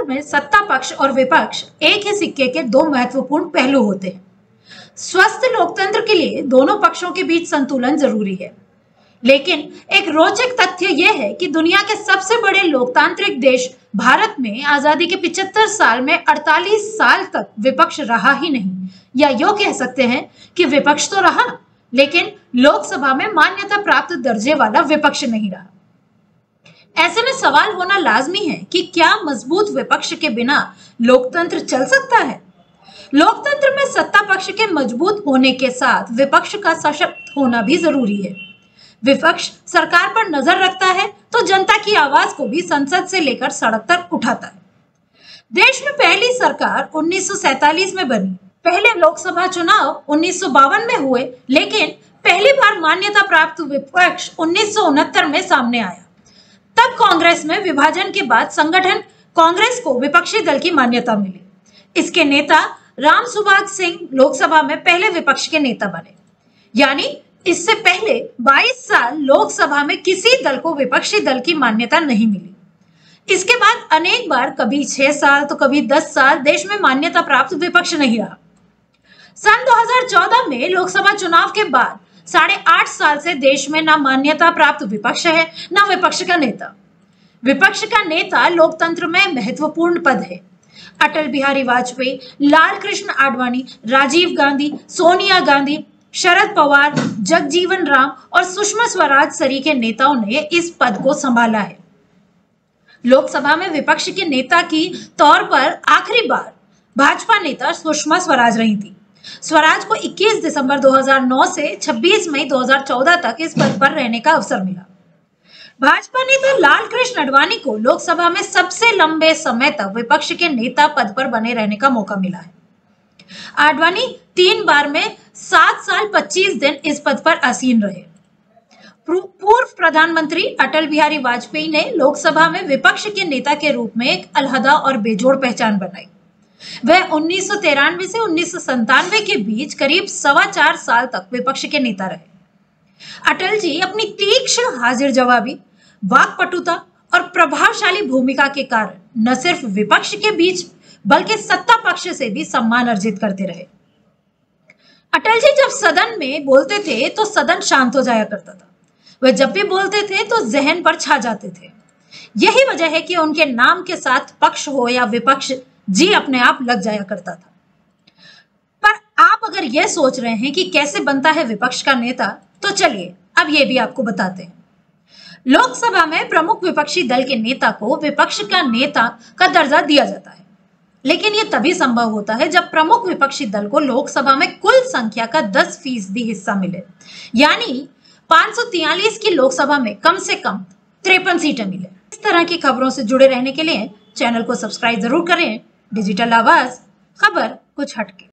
में सत्ता पक्ष और विपक्ष एक ही सिक्के के दो महत्वपूर्ण पहलू होते हैं। स्वस्थ लोकतंत्र के लिए दोनों पक्षों के बीच संतुलन जरूरी है, लेकिन एक रोचक तथ्य यह है कि दुनिया के सबसे बड़े लोकतांत्रिक देश भारत में आजादी के 75 साल में 48 साल तक विपक्ष रहा ही नहीं, या यूं कह सकते हैं कि विपक्ष तो रहा, लेकिन लोकसभा में मान्यता प्राप्त दर्जे वाला विपक्ष नहीं रहा। ऐसे में सवाल होना लाजमी है कि क्या मजबूत विपक्ष के बिना लोकतंत्र चल सकता है? लोकतंत्र में सत्ता पक्ष के मजबूत होने के साथ विपक्ष का सशक्त होना भी जरूरी है। विपक्ष सरकार पर नजर रखता है तो जनता की आवाज को भी संसद से लेकर सड़क तक उठाता है। देश में पहली सरकार 1947 में बनी। पहले लोकसभा चुनाव 1952 में हुए, लेकिन पहली बार मान्यता प्राप्त विपक्ष 1969 में सामने आया। तब कांग्रेस में विभाजन के बाद संगठन कांग्रेस को विपक्षी दल की मान्यता मिली। इसके नेता राम सुभाष सिंह लोकसभा में पहले विपक्ष के नेता बने, यानी इससे पहले 22 साल लोकसभा में किसी दल को विपक्षी दल की मान्यता नहीं मिली। इसके बाद अनेक बार कभी 6 साल तो कभी 10 साल देश में मान्यता प्राप्त विपक्ष नहीं रहा। सन 2014 में लोकसभा चुनाव के बाद 8.5 साल से देश में ना मान्यता प्राप्त विपक्ष है, ना विपक्ष का नेता। विपक्ष का नेता लोकतंत्र में महत्वपूर्ण पद है। अटल बिहारी वाजपेयी, लाल कृष्ण आडवाणी, राजीव गांधी, सोनिया गांधी, शरद पवार, जगजीवन राम और सुषमा स्वराज सरीखे नेताओं ने इस पद को संभाला है। लोकसभा में विपक्ष के नेता की तौर पर आखिरी बार भाजपा नेता सुषमा स्वराज रही थी। स्वराज को 21 दिसंबर 2009 से 26 मई 2014 तक इस पद पर रहने का अवसर मिला। भाजपा नेता लाल कृष्ण आडवाणी को लोकसभा में सबसे लंबे समय तक विपक्ष के नेता पद पर बने रहने का मौका मिला है। आडवाणी 3 बार में 7 साल 25 दिन इस पद पर आसीन रहे। पूर्व प्रधानमंत्री अटल बिहारी वाजपेयी ने लोकसभा में विपक्ष के नेता के रूप में एक अलहदा और बेजोड़ पहचान बनाई। वह 1993 से 1997 के बीच करीब 4.25 साल तक विपक्ष के नेता रहे। अटल जी अपनी तीक्ष्ण हाजिर जवाबी, वाक्पटुता और प्रभावशाली भूमिका के कारण न सिर्फ विपक्ष के बीच बल्कि सत्ता पक्ष से भी सम्मान अर्जित करते रहे। अटल जी जब सदन में बोलते थे तो सदन शांत हो जाया करता था। वह जब भी बोलते थे तो जहन पर छा जाते थे। यही वजह है कि उनके नाम के साथ पक्ष हो या विपक्ष, जी अपने आप लग जाया करता था। पर आप अगर यह सोच रहे हैं कि कैसे बनता है विपक्ष का नेता, तो चलिए अब यह भी आपको बताते हैं। लोकसभा में प्रमुख विपक्षी दल के नेता को विपक्ष का नेता का दर्जा दिया जाता है, लेकिन यह तभी संभव होता है जब प्रमुख विपक्षी दल को लोकसभा में कुल संख्या का 10% हिस्सा मिले, यानी 543 की लोकसभा में कम से कम 53 सीटें मिले। इस तरह की खबरों से जुड़े रहने के लिए चैनल को सब्सक्राइब जरूर करें। डिजिटल आवाज, खबर कुछ हटके।